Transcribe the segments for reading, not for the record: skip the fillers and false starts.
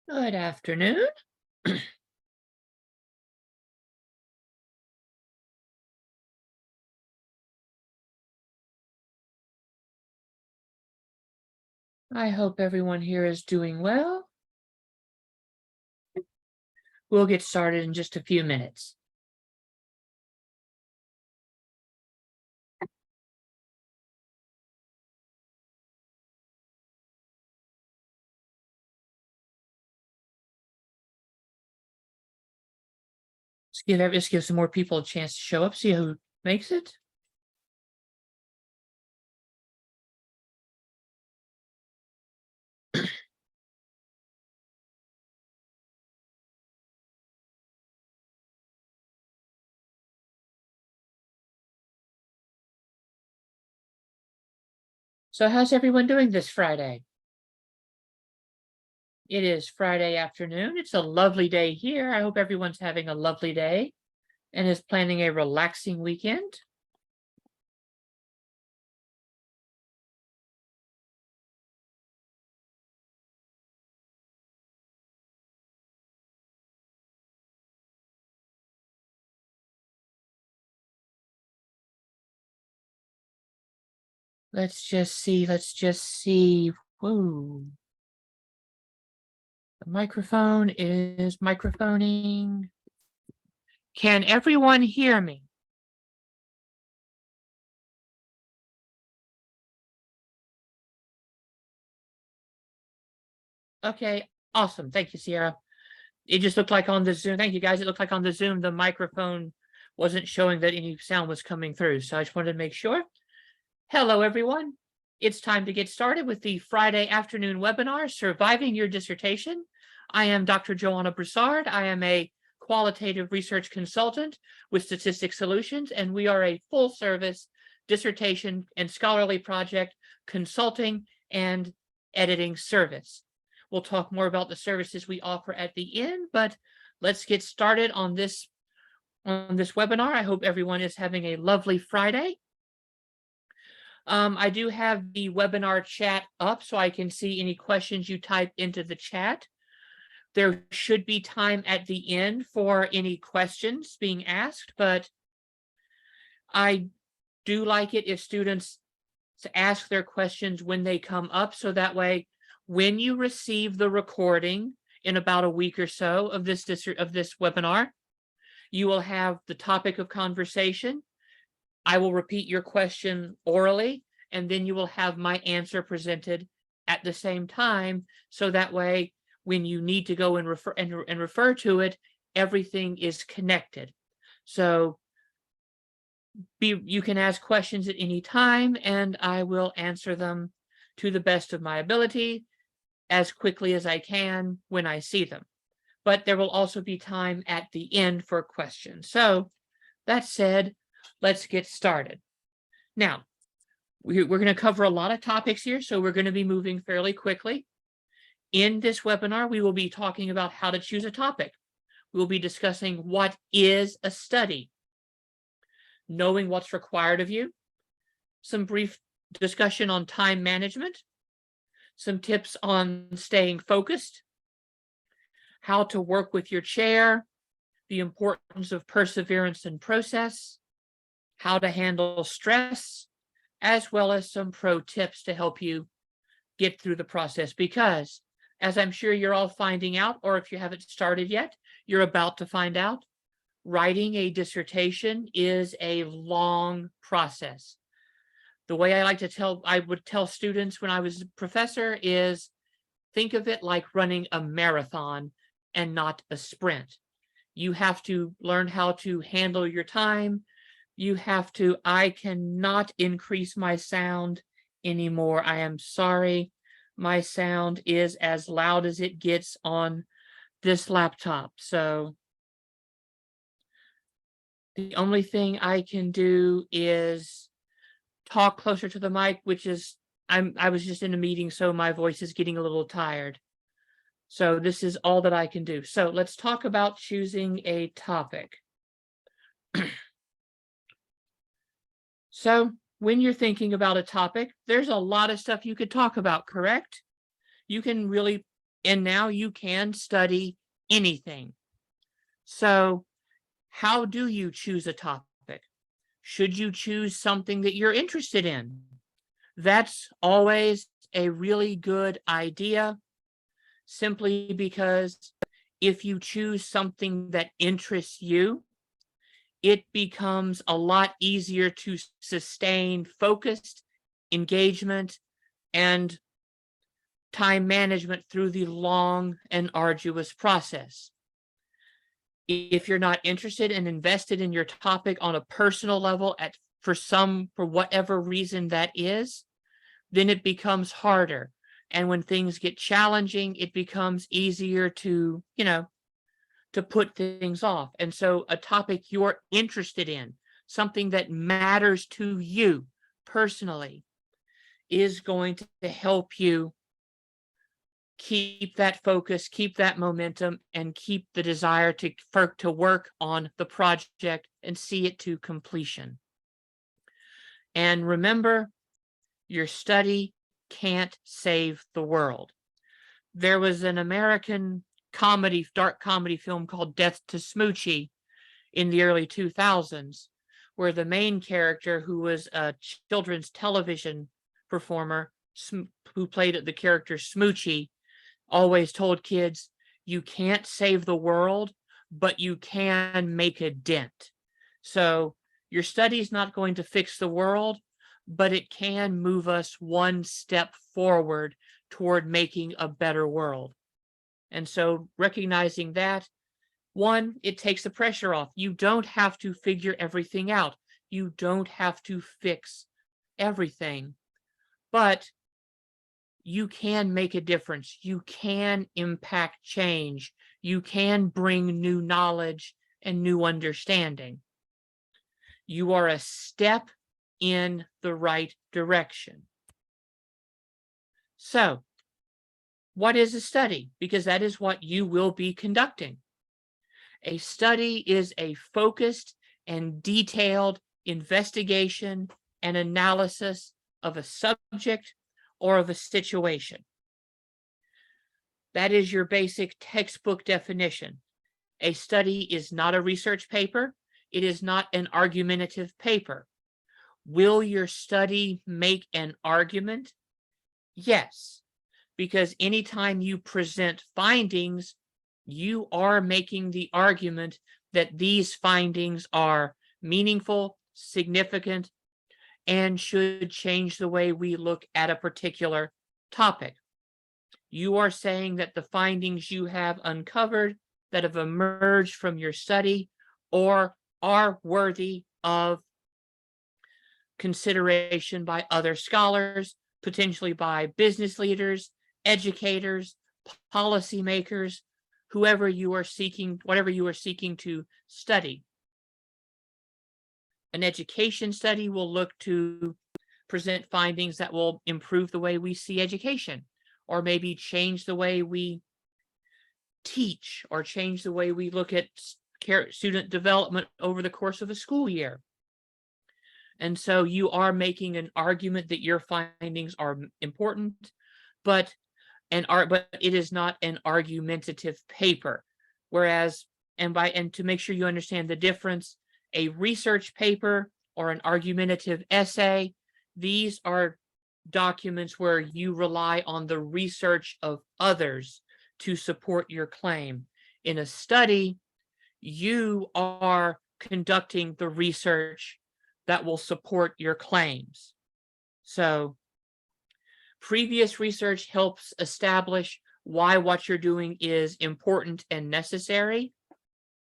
Good afternoon. I hope everyone here is doing well. We'll get started in just a few minutes. Just give some more people a chance to show up, see who makes it. So how's everyone doing this Friday? It is Friday afternoon. It's a lovely day here. I hope everyone's having a lovely day and is planning a relaxing weekend. Let's just see. Whoa. The microphone is microphoning. Can everyone hear me? Okay, awesome. Thank you, Sierra. It just looked like on the Zoom. Thank you, guys. It looked like on the Zoom, the microphone wasn't showing that any sound was coming through. So I just wanted to make sure. Hello, everyone. It's time to get started with the Friday afternoon webinar, Surviving Your Dissertation. I am Dr. Joanna Broussard. I am a qualitative research consultant with Statistic Solutions, and we are a full-service dissertation and scholarly project consulting and editing service. We'll talk more about the services we offer at the end, but let's get started on this webinar. I hope everyone is having a lovely Friday. I do have the webinar chat up so I can see any questions you type into the chat. There should be time at the end for any questions being asked, but I do like it if students ask their questions when they come up, so that way when you receive the recording in about a week or so of this webinar, you will have the topic of conversation. I will repeat your question orally, and then you will have my answer presented at the same time, so that way when you need to go and refer to it, everything is connected. So you can ask questions at any time, and I will answer them to the best of my ability as quickly as I can when I see them. But there will also be time at the end for questions. So that said, let's get started. Now, we're going to cover a lot of topics here, so we're going to be moving fairly quickly. In this webinar, we will be talking about how to choose a topic. We'll be discussing what is a study, knowing what's required of you, some brief discussion on time management, some tips on staying focused, how to work with your chair, the importance of perseverance and process, how to handle stress, as well as some pro tips to help you get through the process. Because, as I'm sure you're all finding out, or if you haven't started yet, you're about to find out, writing a dissertation is a long process. The way I would tell students when I was a professor is, think of it like running a marathon and not a sprint. You have to learn how to handle your time. I cannot increase my sound anymore. I am sorry. My sound is as loud as it gets on this laptop. So the only thing I can do is talk closer to the mic, which is, I was just in a meeting, so my voice is getting a little tired. So this is all that I can do. So let's talk about choosing a topic. So when you're thinking about a topic, there's a lot of stuff you could talk about, correct? You can really And now you can study anything. So how do you choose a topic? Should you choose something that you're interested in? That's always a really good idea, simply because if you choose something that interests you, it becomes a lot easier to sustain focused engagement and time management through the long and arduous process. If you're not interested and invested in your topic on a personal level for whatever reason that is, then it becomes harder. And when things get challenging, it becomes easier to, to put things off. And so a topic you're interested in, something that matters to you personally, is going to help you keep that focus, keep that momentum, and keep the desire to work on the project and see it to completion. And remember, your study can't save the world. There was an American dark comedy film called Death to Smoochie in the early 2000s, where the main character, who was a children's television performer, who played the character Smoochie, always told kids, you can't save the world, but you can make a dent. So your study is not going to fix the world, but it can move us one step forward toward making a better world. And so recognizing that, one, it takes the pressure off. You don't have to figure everything out. You don't have to fix everything, but you can make a difference. You can impact change. You can bring new knowledge and new understanding. You are a step in the right direction. So, what is a study? Because that is what you will be conducting. A study is a focused and detailed investigation and analysis of a subject or of a situation. That is your basic textbook definition. A study is not a research paper. It is not an argumentative paper. Will your study make an argument? Yes, because anytime you present findings, you are making the argument that these findings are meaningful, significant, and should change the way we look at a particular topic. You are saying that the findings you have uncovered that have emerged from your study or are worthy of consideration by other scholars, potentially by business leaders, educators, policymakers, whatever you are seeking to study. An education study will look to present findings that will improve the way we see education, or maybe change the way we teach, or change the way we look at student development over the course of a school year. And so you are making an argument that your findings are important, but it is not an argumentative paper. Whereas, and to make sure you understand the difference, a research paper or an argumentative essay, these are documents where you rely on the research of others to support your claim. In a study, you are conducting the research that will support your claims. So previous research helps establish why what you're doing is important and necessary,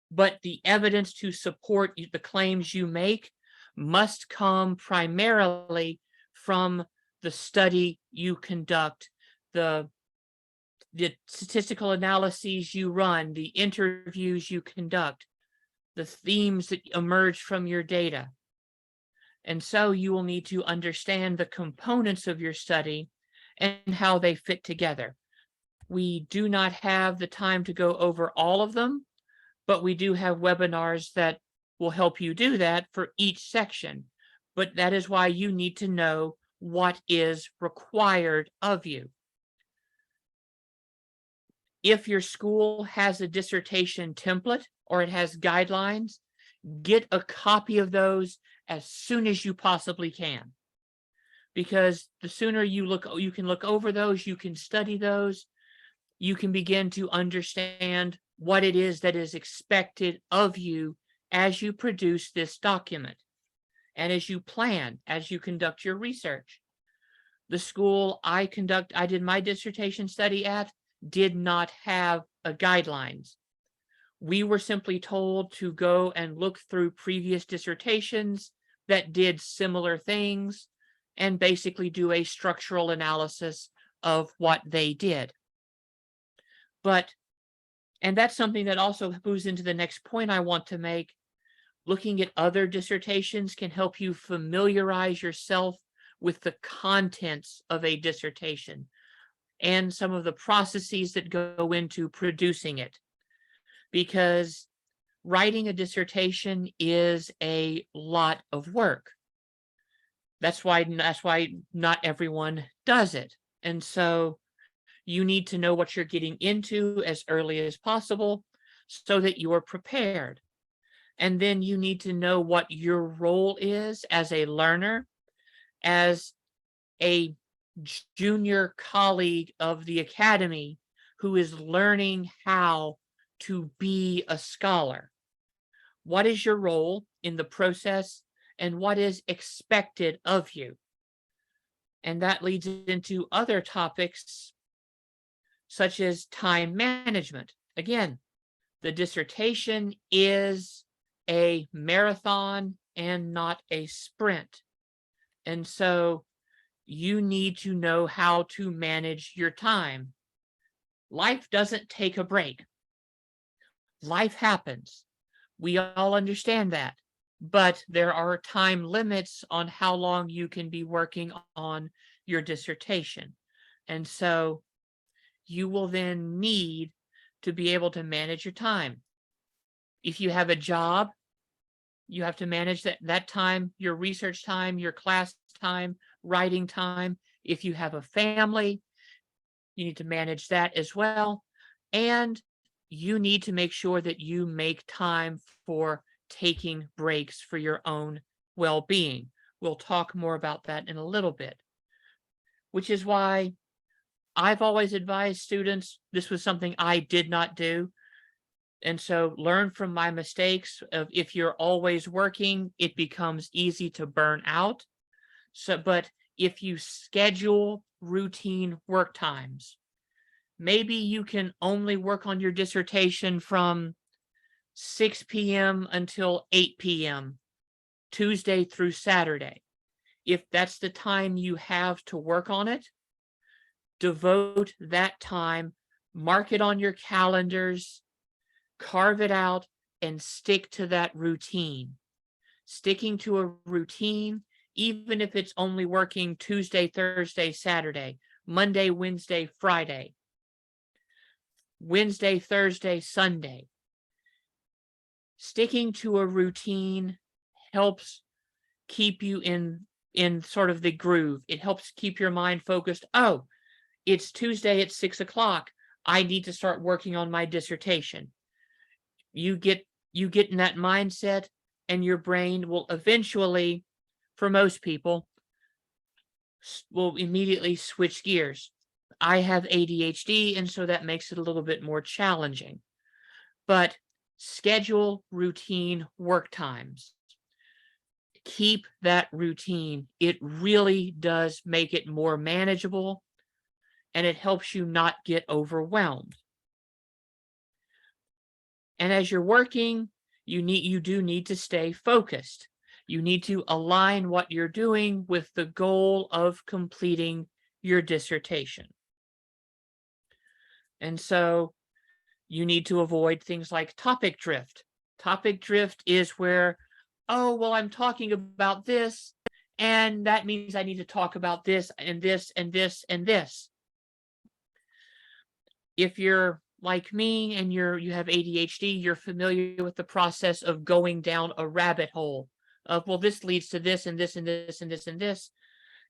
but the evidence to support the claims you make must come primarily from the study you conduct, the statistical analyses you run, the interviews you conduct, the themes that emerge from your data. And so you will need to understand the components of your study and how they fit together. We do not have the time to go over all of them, but we do have webinars that will help you do that for each section. But that is why you need to know what is required of you. If your school has a dissertation template or it has guidelines, get a copy of those as soon as you possibly can. Because the sooner you can look over those, you can study those, you can begin to understand what it is that is expected of you as you produce this document and as you plan, as you conduct your research. The school I did my dissertation study at did not have a guidelines. We were simply told to go and look through previous dissertations that did similar things and basically do a structural analysis of what they did. And that's something that also moves into the next point I want to make. Looking at other dissertations can help you familiarize yourself with the contents of a dissertation and some of the processes that go into producing it. Because writing a dissertation is a lot of work. That's why not everyone does it. And so you need to know what you're getting into as early as possible so that you are prepared. And then you need to know what your role is as a learner, as a junior colleague of the academy who is learning how to be a scholar. What is your role in the process and what is expected of you? And that leads into other topics such as time management. Again, the dissertation is a marathon and not a sprint. And so you need to know how to manage your time. Life doesn't take a break. Life happens. We all understand that. But there are time limits on how long you can be working on your dissertation. And so you will then need to be able to manage your time. If you have a job, you have to manage that time, your research time, your class time, writing time. If you have a family, you need to manage that as well. And you need to make sure that you make time for taking breaks for your own well-being. We'll talk more about that in a little bit, which is why I've always advised students, this was something I did not do. And so learn from my mistakes of if you're always working, it becomes easy to burn out. But if you schedule routine work times, maybe you can only work on your dissertation from 6 p.m. until 8 p.m., Tuesday through Saturday. If that's the time you have to work on it, devote that time, mark it on your calendars, carve it out, and stick to that routine. Sticking to a routine, even if it's only working Tuesday, Thursday, Saturday, Monday, Wednesday, Friday, Wednesday, Thursday, Sunday. Sticking to a routine helps keep you in sort of the groove. It helps keep your mind focused. Oh, it's Tuesday at 6 o'clock. I need to start working on my dissertation. You get in that mindset, and your brain will eventually, for most people, will immediately switch gears. I have ADHD, and so that makes it a little bit more challenging. But schedule routine work times. Keep that routine. It really does make it more manageable, and it helps you not get overwhelmed. And as you're working, you do need to stay focused. You need to align what you're doing with the goal of completing your dissertation. And so you need to avoid things like topic drift. Topic drift is where, oh, well, I'm talking about this, and that means I need to talk about this and this and this and this. If you're like me and you have ADHD, you're familiar with the process of going down a rabbit hole of, well, this leads to this and this and this and this and this.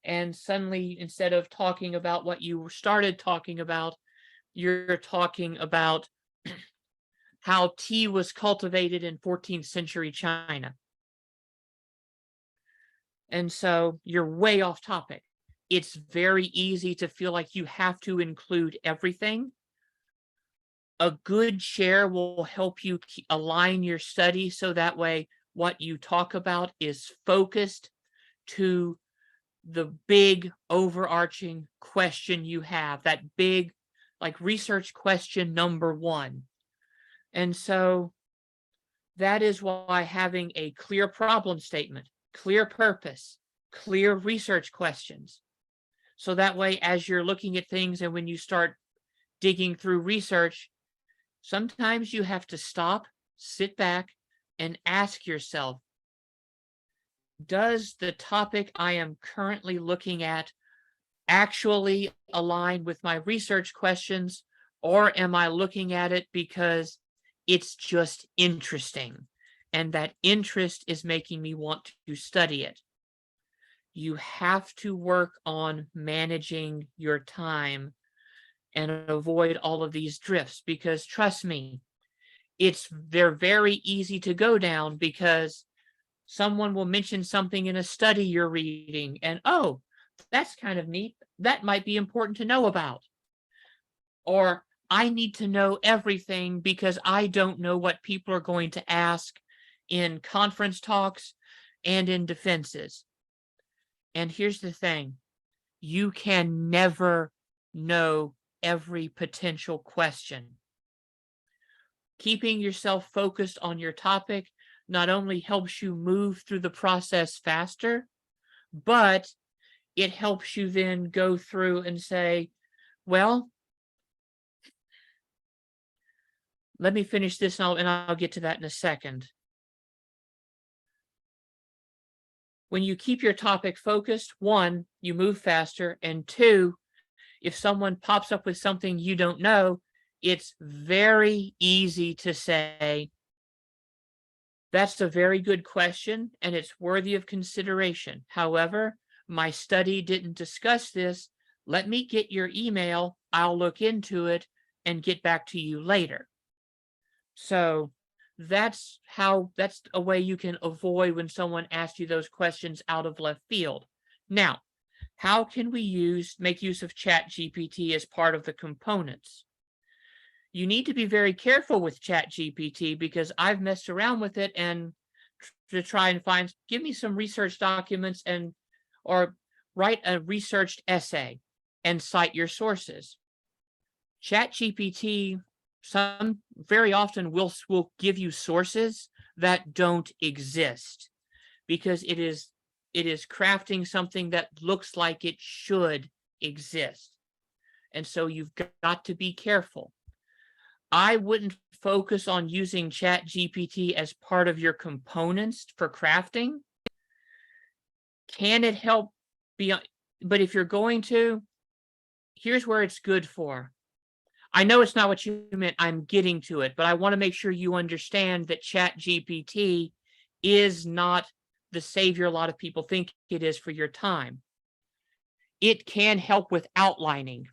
And suddenly, instead of talking about what you started talking about, you're talking about how tea was cultivated in 14th century China. And so you're way off topic. It's very easy to feel like you have to include everything. A good share will help you align your study so that way what you talk about is focused to the big overarching question you have, that big, like, research question number one. And so that is why having a clear problem statement, clear purpose, clear research questions. So that way, as you're looking at things and when you start digging through research, sometimes you have to stop, sit back, and ask yourself, does the topic I am currently looking at actually align with my research questions, or am I looking at it because it's just interesting and that interest is making me want to study it? You have to work on managing your time and avoid all of these drifts, because trust me, they're very easy to go down, because someone will mention something in a study you're reading and, oh, that's kind of neat. That might be important to know about. Or I need to know everything because I don't know what people are going to ask in conference talks and in defenses. And here's the thing, you can never know every potential question. Keeping yourself focused on your topic not only helps you move through the process faster, but it helps you then go through and say, well, let me finish this and I'll get to that in a second. When you keep your topic focused, one, you move faster, and two, if someone pops up with something you don't know, it's very easy to say, that's a very good question and it's worthy of consideration. However, my study didn't discuss this. Let me get your email. I'll look into it and get back to you later. So that's a way you can avoid when someone asks you those questions out of left field. Now, how can we make use of ChatGPT as part of the components? You need to be very careful with ChatGPT, because I've messed around with it and to try and give me some research documents or write a researched essay and cite your sources. ChatGPT very often will give you sources that don't exist, because it is crafting something that looks like it should exist. And so you've got to be careful. I wouldn't focus on using ChatGPT as part of your components for crafting. Can it help but if you're going to, here's where it's good for. I know it's not what you meant. I'm getting to it, but I want to make sure you understand that ChatGPT is not the savior a lot of people think it is for your time. It can help with outlining,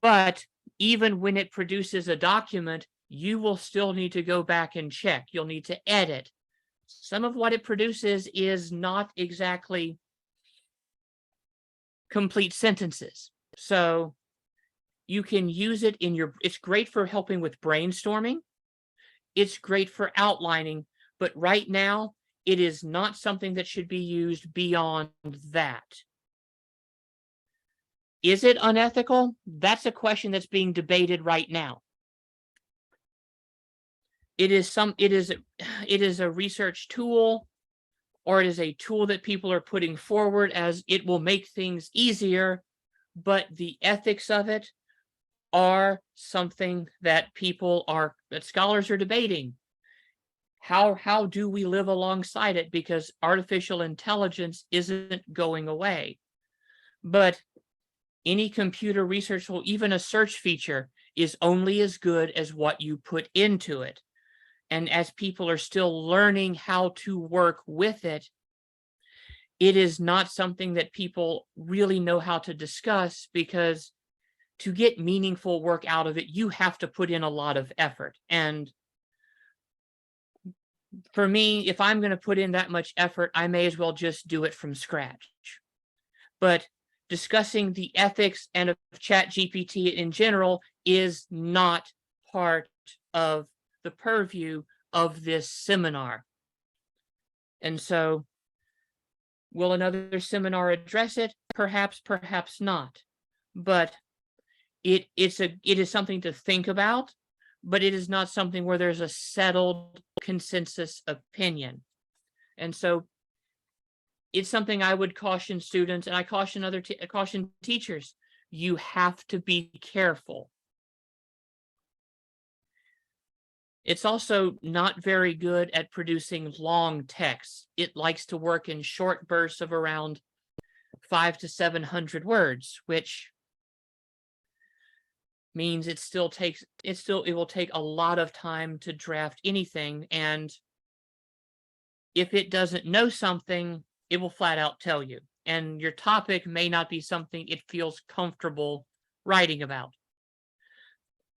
but even when it produces a document, you will still need to go back and check. You'll need to edit. Some of what it produces is not exactly complete sentences. So you can use it it's great for helping with brainstorming. It's great for outlining, but right now it is not something that should be used beyond that. Is it unethical? That's a question that's being debated right now. It is a research tool, or it is a tool that people are putting forward as it will make things easier, but the ethics of it are something that scholars are debating. How do we live alongside it? Because artificial intelligence isn't going away. But any computer research tool, even a search feature, is only as good as what you put into it. And as people are still learning how to work with it, it is not something that people really know how to discuss, because to get meaningful work out of it, you have to put in a lot of effort. And for me, if I'm going to put in that much effort, I may as well just do it from scratch. But discussing the ethics and of ChatGPT in general is not part of the purview of this seminar. And so, will another seminar address it? Perhaps, perhaps not. But it is something to think about, but it is not something where there's a settled consensus opinion. And so it's something I would caution students, and I caution caution teachers. You have to be careful. It's also not very good at producing long texts. It likes to work in short bursts of around 500 to 700 words, which means it will take a lot of time to draft anything. And if it doesn't know something, it will flat out tell you. And your topic may not be something it feels comfortable writing about.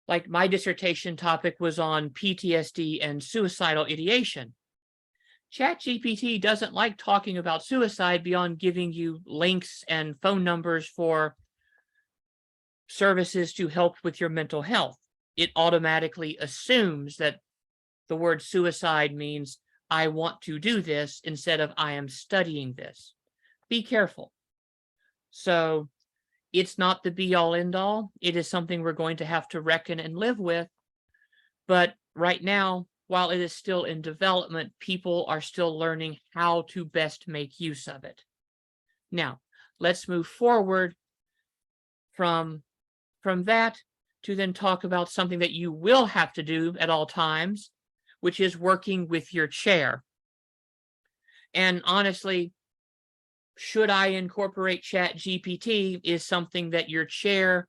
Like my dissertation topic was on PTSD and suicidal ideation. ChatGPT doesn't like talking about suicide beyond giving you links and phone numbers for services to help with your mental health. It automatically assumes that the word suicide means I want to do this instead of I am studying this. Be careful. So it's not the be all end all. It is something we're going to have to reckon and live with. But right now, while it is still in development, people are still learning how to best make use of it. Now, let's move forward from that to then talk about something that you will have to do at all times, which is working with your chair. And honestly, should I incorporate ChatGPT is something that your chair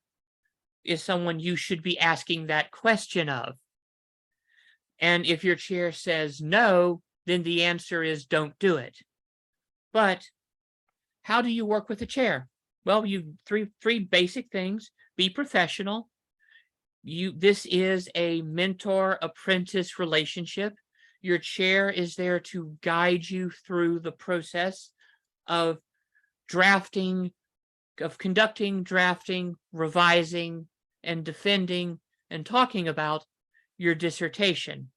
is someone you should be asking that question of. And if your chair says no, then the answer is don't do it. But how do you work with a chair? Well, you three basic things. Be professional. This is a mentor-apprentice relationship. Your chair is there to guide you through the process of drafting, of conducting, drafting, revising, and defending and talking about your dissertation.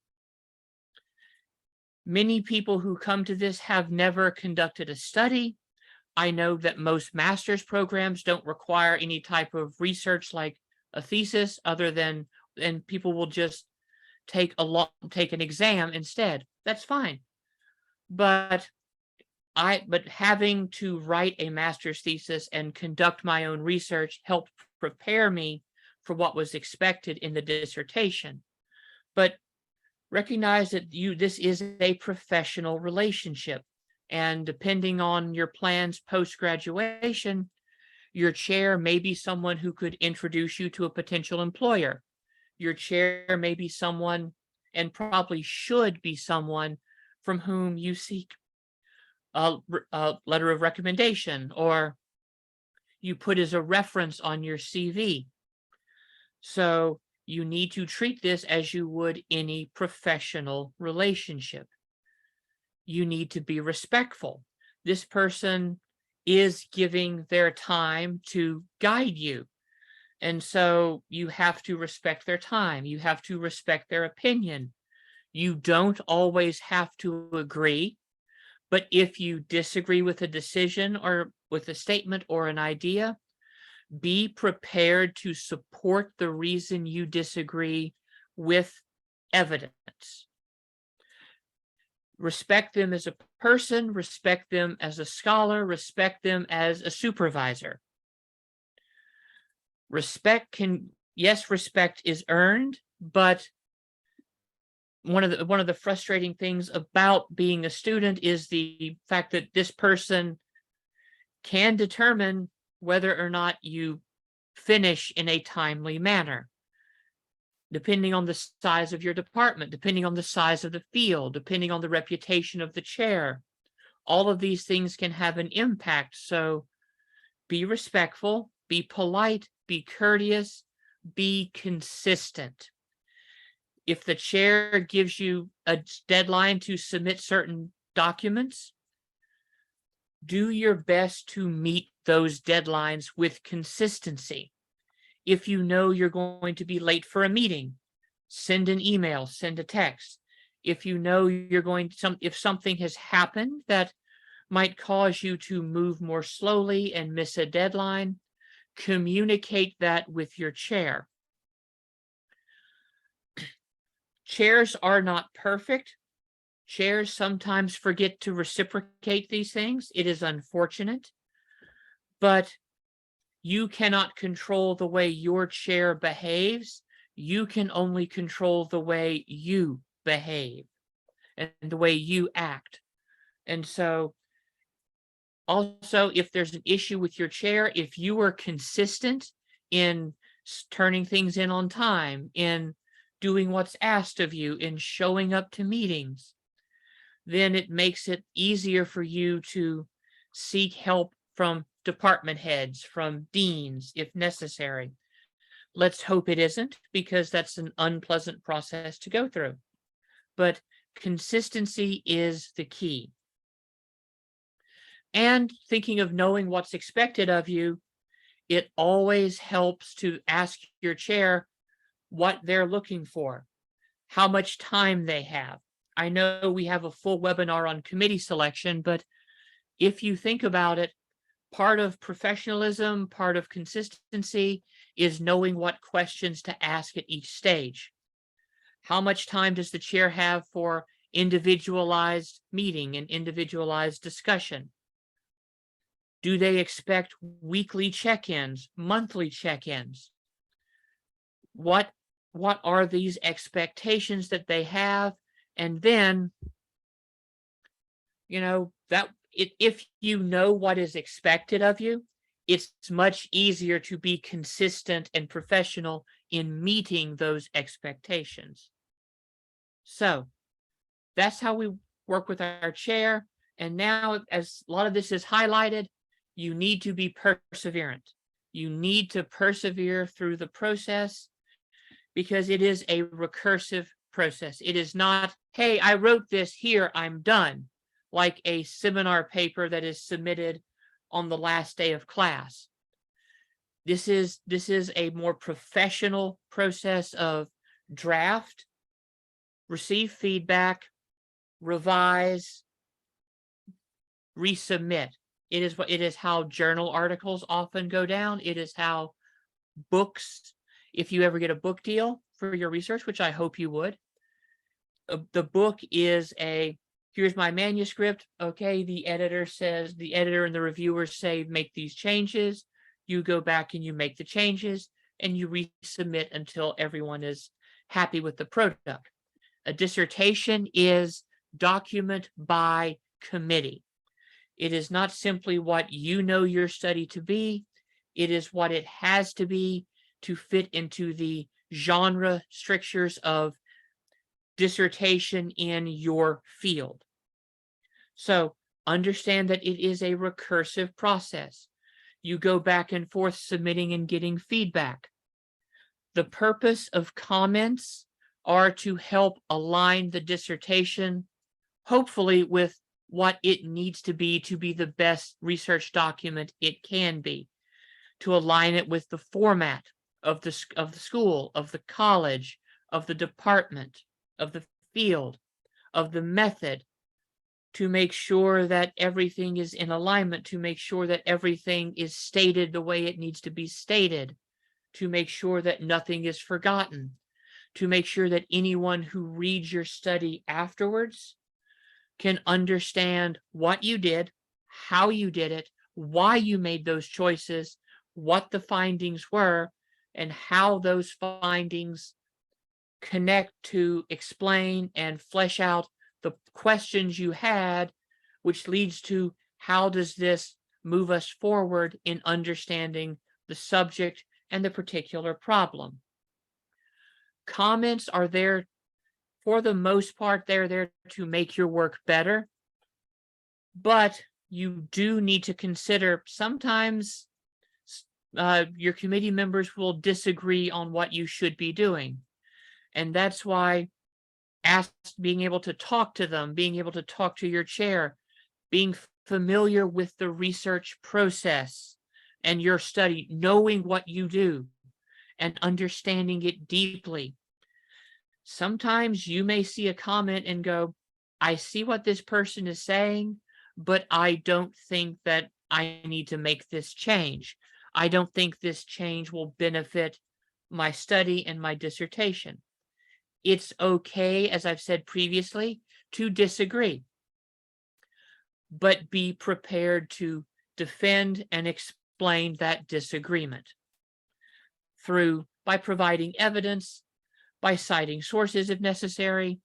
Many people who come to this have never conducted a study. I know that most master's programs don't require any type of research like a thesis, other than, and people will just take an exam instead. That's fine. But having to write a master's thesis and conduct my own research helped prepare me for what was expected in the dissertation. But recognize that this is a professional relationship. And depending on your plans post-graduation, your chair may be someone who could introduce you to a potential employer. Your chair may be someone, and probably should be someone, from whom you seek a letter of recommendation, or you put as a reference on your CV. So you need to treat this as you would any professional relationship. You need to be respectful. This person is giving their time to guide you. And so you have to respect their time. You have to respect their opinion. You don't always have to agree, but if you disagree with a decision or with a statement or an idea, be prepared to support the reason you disagree with evidence. Respect them as a person, respect them as a scholar, respect them as a supervisor. Respect is earned, but one of the frustrating things about being a student is the fact that this person can determine whether or not you finish in a timely manner, depending on the size of your department, depending on the size of the field, depending on the reputation of the chair. All of these things can have an impact. So be respectful, be polite, be courteous, be consistent. If the chair gives you a deadline to submit certain documents, do your best to meet those deadlines with consistency. If you know you're going to be late for a meeting, send an email, send a text. If you know you're going to, if something has happened that might cause you to move more slowly and miss a deadline, communicate that with your chair. Chairs are not perfect. Chairs sometimes forget to reciprocate these things. It is unfortunate, but you cannot control the way your chair behaves. You can only control the way you behave and the way you act. And so also, if there's an issue with your chair, if you are consistent in turning things in on time, in doing what's asked of you, in showing up to meetings, then it makes it easier for you to seek help from department heads, from deans, if necessary. Let's hope it isn't, because that's an unpleasant process to go through. But consistency is the key. And thinking of knowing what's expected of you, it always helps to ask your chair what they're looking for, how much time they have. I know we have a full webinar on committee selection, but if you think about it, part of professionalism, part of consistency is knowing what questions to ask at each stage. How much time does the chair have for individualized meeting and individualized discussion? Do they expect weekly check-ins, monthly check-ins? What are these expectations that they have? And then, if you know what is expected of you, it's much easier to be consistent and professional in meeting those expectations. So that's how we work with our chair. And now, as a lot of this is highlighted, you need to be perseverant. You need to persevere through the process, because it is a recursive process. It is not, hey, I wrote this, here, I'm done, like a seminar paper that is submitted on the last day of class. This is a more professional process of draft, receive feedback, revise, resubmit. It is how journal articles often go down. It is how books, if you ever get a book deal for your research, which I hope you would, the book is here's my manuscript. Okay, the editor and the reviewers say, make these changes. You go back and you make the changes and you resubmit until everyone is happy with the product. A dissertation is document by committee. It is not simply what you know your study to be. It is what it has to be to fit into the genre strictures of dissertation in your field. So understand that it is a recursive process. You go back and forth submitting and getting feedback. The purpose of comments are to help align the dissertation, hopefully with what it needs to be the best research document it can be, to align it with the format of the school, of the college, of the department, of the field, of the method, to make sure that everything is in alignment, to make sure that everything is stated the way it needs to be stated, to make sure that nothing is forgotten, to make sure that anyone who reads your study afterwards can understand what you did, how you did it, why you made those choices, what the findings were, and how those findings connect to explain and flesh out the questions you had, which leads to how does this move us forward in understanding the subject and the particular problem. Comments are there, for the most part, they're there to make your work better, but you do need to consider sometimes your committee members will disagree on what you should be doing. And that's why being able to talk to them, being able to talk to your chair, being familiar with the research process and your study, knowing what you do and understanding it deeply. Sometimes you may see a comment and go, I see what this person is saying, but I don't think that I need to make this change. I don't think this change will benefit my study and my dissertation. It's okay, as I've said previously, to disagree, but be prepared to defend and explain that disagreement by providing evidence, by citing sources if necessary.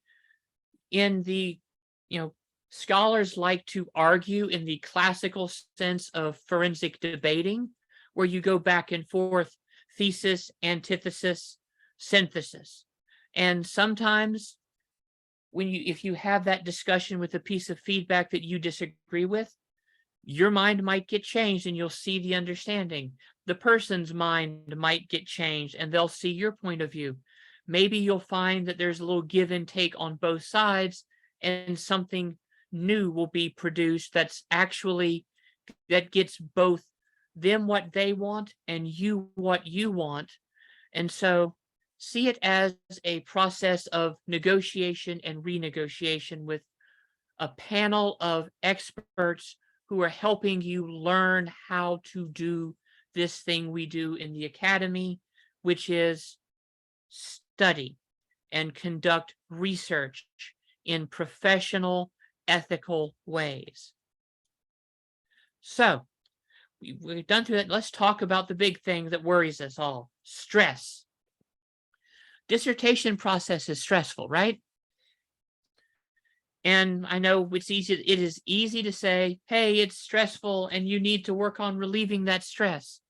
Scholars like to argue in the classical sense of forensic debating, where you go back and forth, thesis, antithesis, synthesis. And sometimes if you have that discussion with a piece of feedback that you disagree with, your mind might get changed and you'll see the understanding. The person's mind might get changed and they'll see your point of view. Maybe you'll find that there's a little give and take on both sides and something new will be produced that gets both them what they want and you what you want. And so see it as a process of negotiation and renegotiation with a panel of experts who are helping you learn how to do this thing we do in the academy, which is study and conduct research in professional, ethical ways. So we've done through that. Let's talk about the big thing that worries us all: stress. Dissertation process is stressful, right? And I know it is easy to say, hey, it's stressful and you need to work on relieving that stress.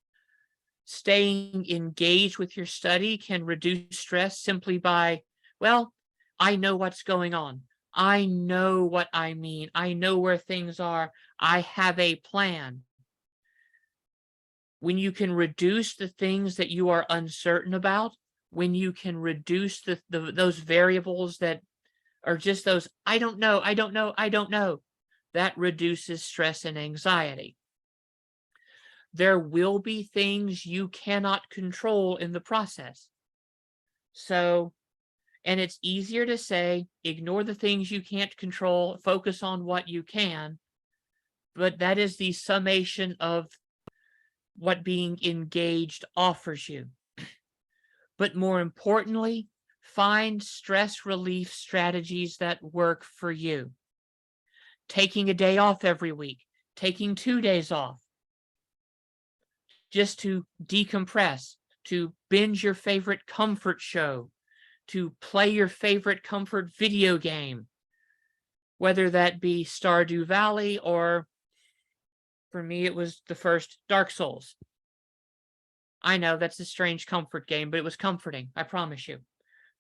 Staying engaged with your study can reduce stress simply by, well, I know what's going on. I know what I mean. I know where things are. I have a plan. When you can reduce the things that you are uncertain about, when you can reduce those variables that are just those, I don't know, that reduces stress and anxiety. There will be things you cannot control in the process. And it's easier to say, ignore the things you can't control, focus on what you can, but that is the summation of what being engaged offers you. But more importantly, find stress relief strategies that work for you. Taking a day off every week, taking 2 days off, just to decompress, to binge your favorite comfort show, to play your favorite comfort video game, whether that be Stardew Valley or, for me, it was the first Dark Souls. I know that's a strange comfort game, but it was comforting, I promise you.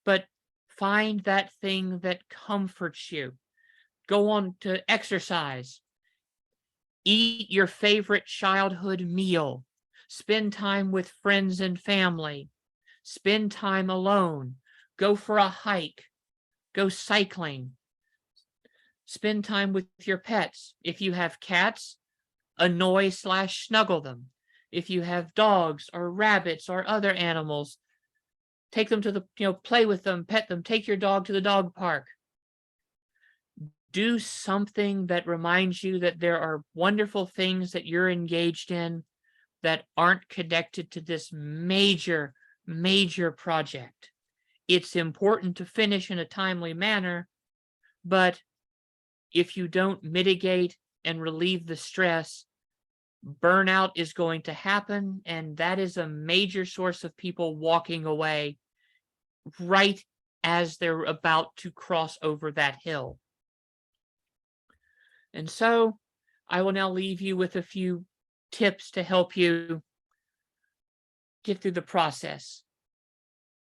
But find that thing that comforts you. Go on to exercise. Eat your favorite childhood meal. Spend time with friends and family. Spend time alone. Go for a hike. Go cycling. Spend time with your pets. If you have cats, annoy/snuggle them. If you have dogs or rabbits or other animals, take them to play with them, pet them, take your dog to the dog park. Do something that reminds you that there are wonderful things that you're engaged in that aren't connected to this major, major project. It's important to finish in a timely manner, but if you don't mitigate and relieve the stress, burnout is going to happen, and that is a major source of people walking away right as they're about to cross over that hill. And so I will now leave you with a few tips to help you get through the process.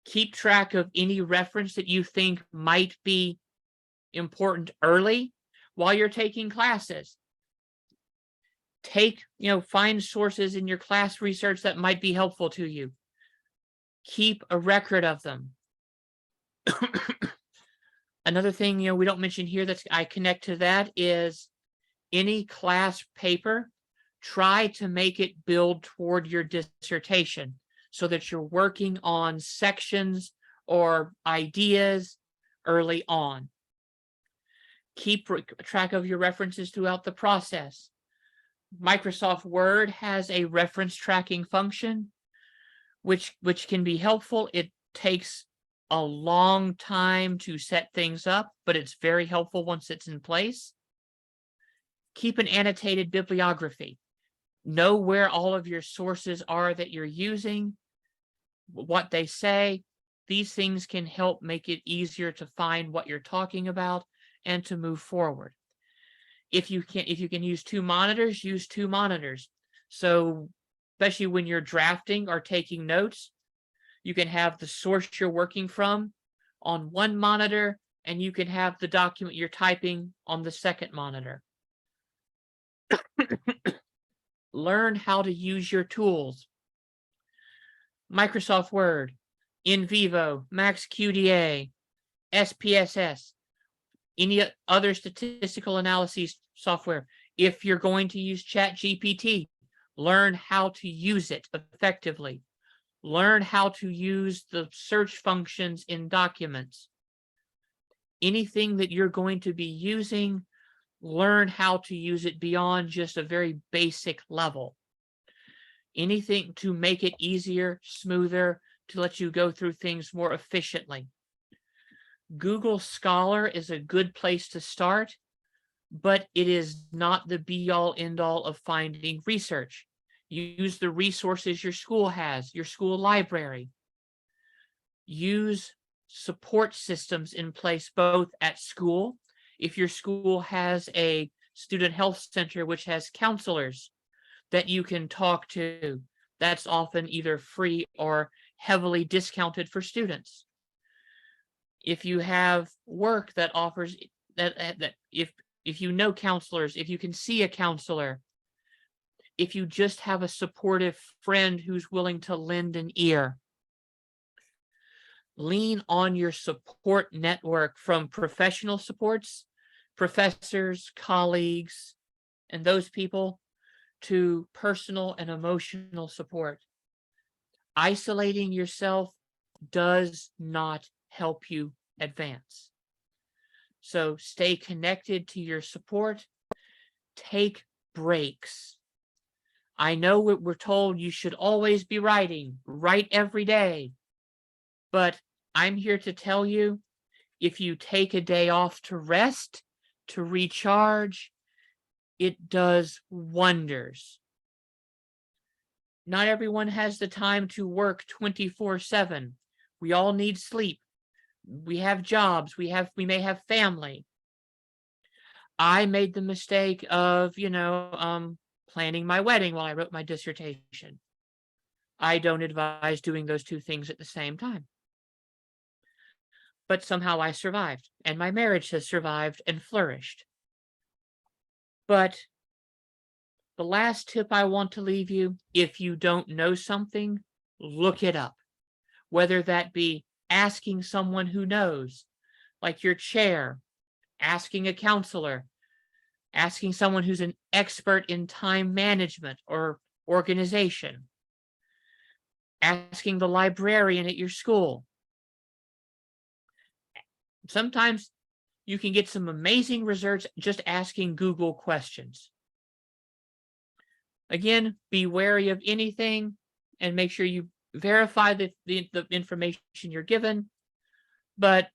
Keep track of any reference that you think might be important early while you're taking classes. Find sources in your class research that might be helpful to you. Keep a record of them. Another thing, we don't mention here that I connect to that is any class paper, try to make it build toward your dissertation so that you're working on sections or ideas early on. Keep track of your references throughout the process. Microsoft Word has a reference tracking function, which can be helpful. It takes a long time to set things up, but it's very helpful once it's in place. Keep an annotated bibliography. Know where all of your sources are that you're using, what they say. These things can help make it easier to find what you're talking about and to move forward. If you can use two monitors, use two monitors. So especially when you're drafting or taking notes, you can have the source you're working from on one monitor, and you can have the document you're typing on the second monitor. Learn how to use your tools. Microsoft Word, InVivo, MaxQDA, SPSS, any other statistical analysis software. If you're going to use ChatGPT, learn how to use it effectively. Learn how to use the search functions in documents. Anything that you're going to be using, learn how to use it beyond just a very basic level. Anything to make it easier, smoother, to let you go through things more efficiently. Google Scholar is a good place to start, but it is not the be-all, end-all of finding research. Use the resources your school has, your school library. Use support systems in place both at school. If your school has a student health center which has counselors that you can talk to, that's often either free or heavily discounted for students. If you have work that offers that if you know counselors, if you can see a counselor, if you just have a supportive friend who's willing to lend an ear, lean on your support network from professional supports, professors, colleagues, and those people, to personal and emotional support. Isolating yourself does not help you advance. So stay connected to your support. Take breaks. I know we're told you should always be writing, write every day. But I'm here to tell you, if you take a day off to rest, to recharge, it does wonders. Not everyone has the time to work 24/7. We all need sleep. We have jobs. We may have family. I made the mistake of, planning my wedding while I wrote my dissertation. I don't advise doing those two things at the same time. But somehow I survived, and my marriage has survived and flourished. But the last tip I want to leave you, if you don't know something, look it up. Whether that be asking someone who knows, like your chair, asking a counselor, asking someone who's an expert in time management or organization, asking the librarian at your school. Sometimes you can get some amazing results just asking Google questions. Again, be wary of anything and make sure you verify the information you're given. But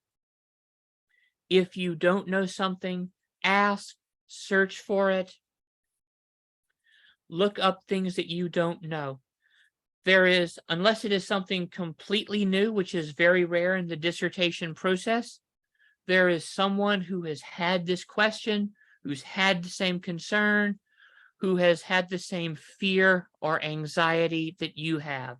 if you don't know something, ask, search for it, look up things that you don't know. There is, unless it is something completely new, which is very rare in the dissertation process, there is someone who has had this question, who's had the same concern, who has had the same fear or anxiety that you have.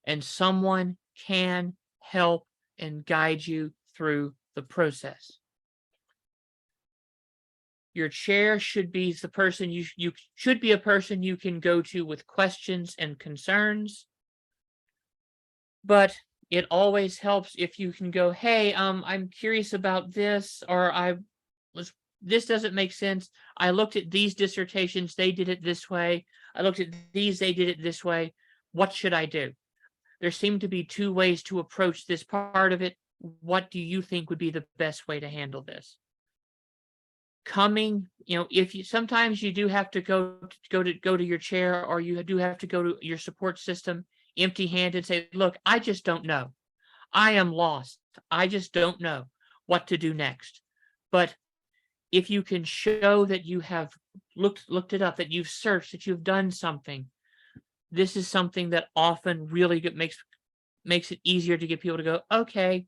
And someone can help and guide you through the process. Your chair should be the person you should be a person you can go to with questions and concerns. But it always helps if you can go, hey, I'm curious about this, or this doesn't make sense. I looked at these dissertations, they did it this way. I looked at these, they did it this way. What should I do? There seem to be two ways to approach this part of it. What do you think would be the best way to handle this? If you sometimes you do have to go to your chair, or you do have to go to your support system empty-handed and say, look, I just don't know. I am lost. I just don't know what to do next. But if you can show that you have looked it up, that you've searched, that you've done something, this is something that often really makes it easier to get people to go, okay,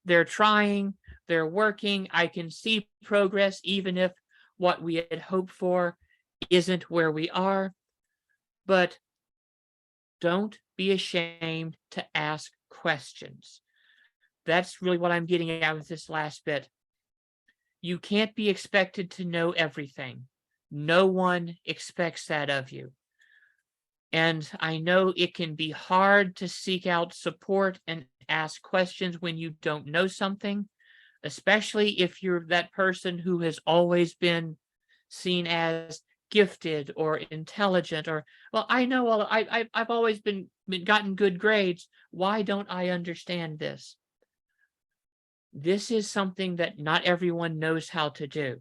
they're trying, they're working, I can see progress, even if what we had hoped for isn't where we are. But don't be ashamed to ask questions. That's really what I'm getting at with this last bit. You can't be expected to know everything. No one expects that of you. And I know it can be hard to seek out support and ask questions when you don't know something, especially if you're that person who has always been seen as gifted or intelligent, or, well, I know I've always been gotten good grades. Why don't I understand this? This is something that not everyone knows how to do.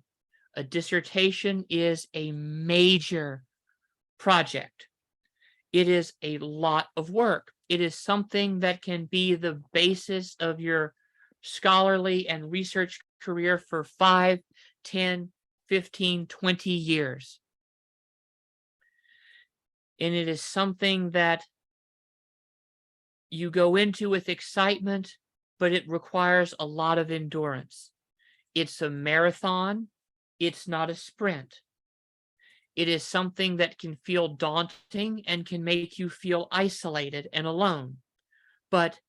A dissertation is a major project. It is a lot of work. It is something that can be the basis of your scholarly and research career for 5, 10, 15, 20 years. And it is something that you go into with excitement, but it requires a lot of endurance. It's a marathon. It's not a sprint. It is something that can feel daunting and can make you feel isolated and alone. But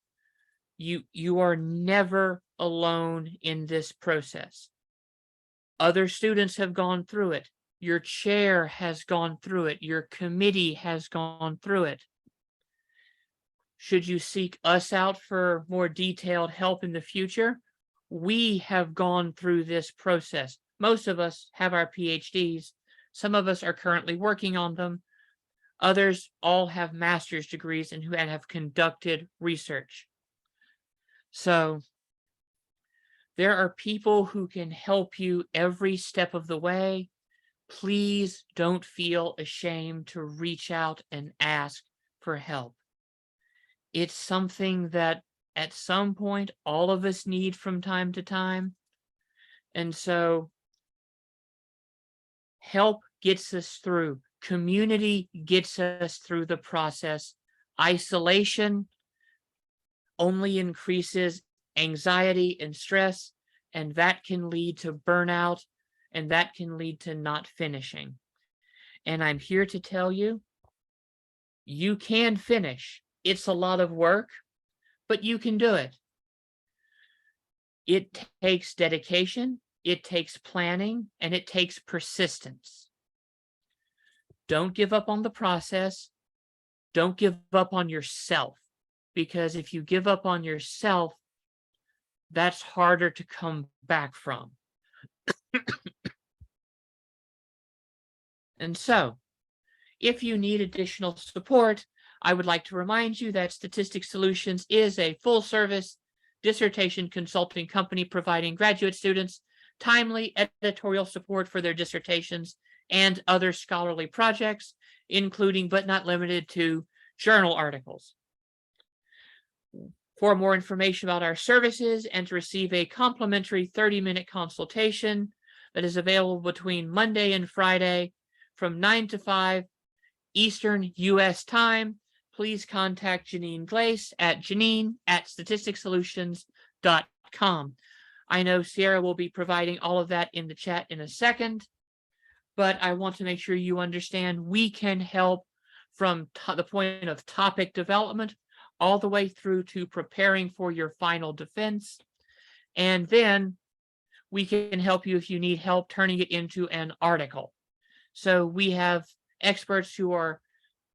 you are never alone in this process. Other students have gone through it. Your chair has gone through it. Your committee has gone through it. Should you seek us out for more detailed help in the future, we have gone through this process. Most of us have our PhDs. Some of us are currently working on them. Others all have master's degrees and who have conducted research. So there are people who can help you every step of the way. Please don't feel ashamed to reach out and ask for help. It's something that at some point all of us need from time to time. And so help gets us through. Community gets us through the process. Isolation only increases anxiety and stress, and that can lead to burnout, and that can lead to not finishing. And I'm here to tell you, you can finish. It's a lot of work, but you can do it. It takes dedication, it takes planning, and it takes persistence. Don't give up on the process. Don't give up on yourself, because if you give up on yourself, that's harder to come back from. And so, if you need additional support, I would like to remind you that Statistics Solutions is a full-service dissertation consulting company providing graduate students timely editorial support for their dissertations and other scholarly projects, including but not limited to journal articles. For more information about our services and to receive a complimentary 30-minute consultation that is available between Monday and Friday from 9 to 5 Eastern U.S. time, please contact Janine Glace at janine@statisticsolutions.com. I know Sierra will be providing all of that in the chat in a second, but I want to make sure you understand we can help from the point of topic development all the way through to preparing for your final defense. And then we can help you if you need help turning it into an article. So we have experts who are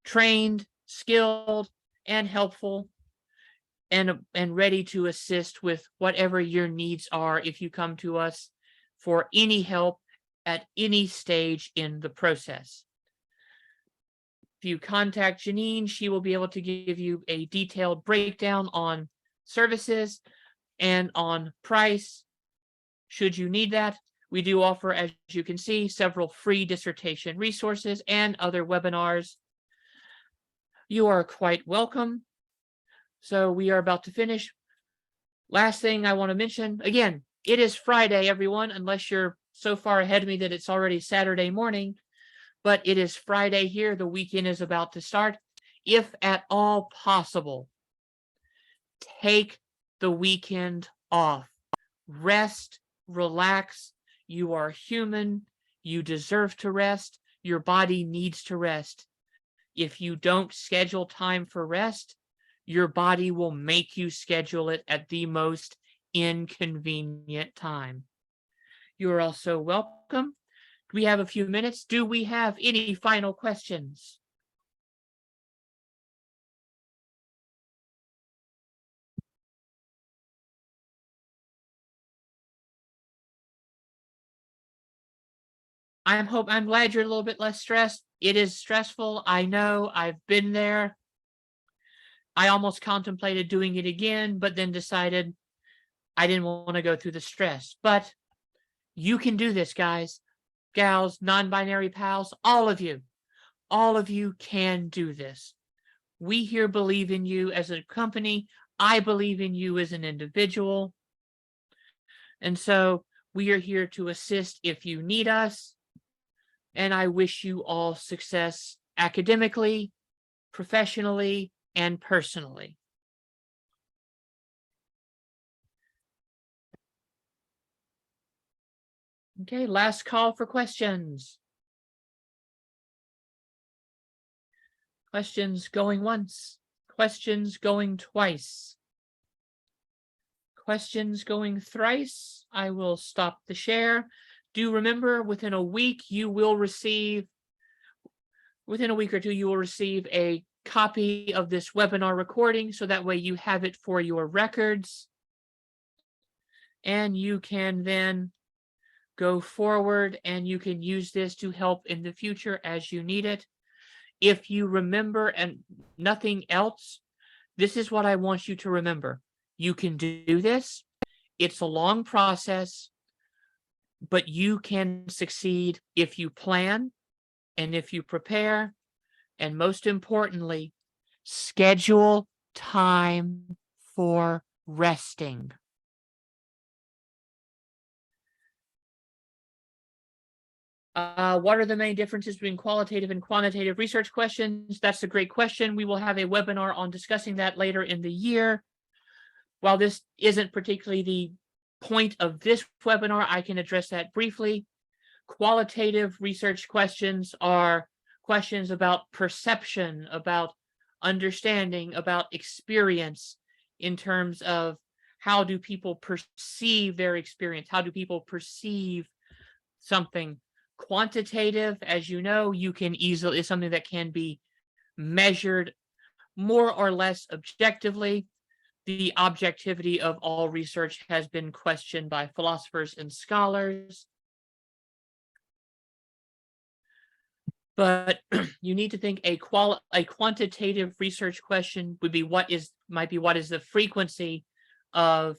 trained, skilled, and helpful, and ready to assist with whatever your needs are if you come to us for any help at any stage in the process. If you contact Janine, she will be able to give you a detailed breakdown on services and on price, should you need that. We do offer, as you can see, several free dissertation resources and other webinars. You are quite welcome. So we are about to finish. Last thing I want to mention, again, it is Friday, everyone, unless you're so far ahead of me that it's already Saturday morning, but it is Friday here. The weekend is about to start. If at all possible, take the weekend off. Rest, relax. You are human. You deserve to rest. Your body needs to rest. If you don't schedule time for rest, your body will make you schedule it at the most inconvenient time. You are also welcome. We have a few minutes. Do we have any final questions? I'm glad you're a little bit less stressed. It is stressful. I know. I've been there. I almost contemplated doing it again, but then decided I didn't want to go through the stress. But you can do this, guys, gals, non-binary pals, all of you can do this. We here believe in you as a company. I believe in you as an individual. And so we are here to assist if you need us. And I wish you all success academically, professionally, and personally. Okay, last call for questions. Questions going once. Questions going twice. Questions going thrice. I will stop the share. Do remember, within a week or two, you will receive a copy of this webinar recording, so that way you have it for your records. And you can then go forward and you can use this to help in the future as you need it. If you remember and nothing else, this is what I want you to remember. You can do this. It's a long process, but you can succeed if you plan and if you prepare, and most importantly, schedule time for resting. What are the main differences between qualitative and quantitative research questions? That's a great question. We will have a webinar on discussing that later in the year. While this isn't particularly the point of this webinar, I can address that briefly. Qualitative research questions are questions about perception, about understanding, about experience, in terms of how do people perceive their experience? How do people perceive something? Quantitative, as you know, is something that can be measured more or less objectively. The objectivity of all research has been questioned by philosophers and scholars. But you need to think a quantitative research question would be what is the frequency of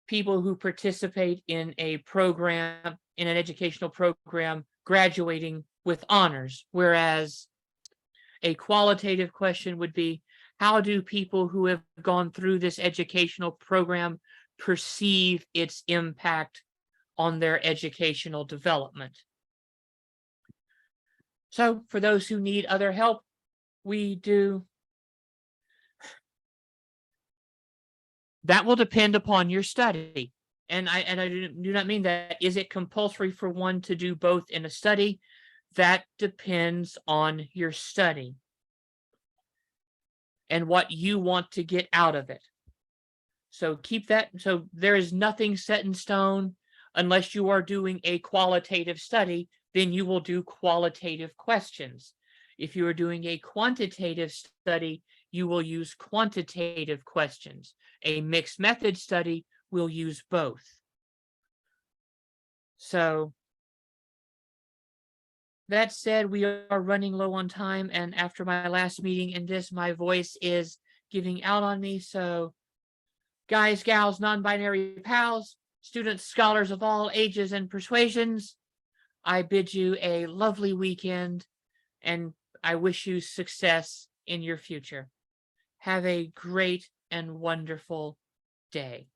people who participate in a program, in an educational program, graduating with honors, whereas a qualitative question would be, how do people who have gone through this educational program perceive its impact on their educational development? So for those who need other help, we do. That will depend upon your study. And I do not mean that. Is it compulsory for one to do both in a study? That depends on your study and what you want to get out of it. So keep that. So there is nothing set in stone unless you are doing a qualitative study, then you will do qualitative questions. If you are doing a quantitative study, you will use quantitative questions. A mixed method study will use both. So that said, we are running low on time, and after my last meeting in this, my voice is giving out on me. So guys, gals, non-binary pals, students, scholars of all ages and persuasions, I bid you a lovely weekend, and I wish you success in your future. Have a great and wonderful day.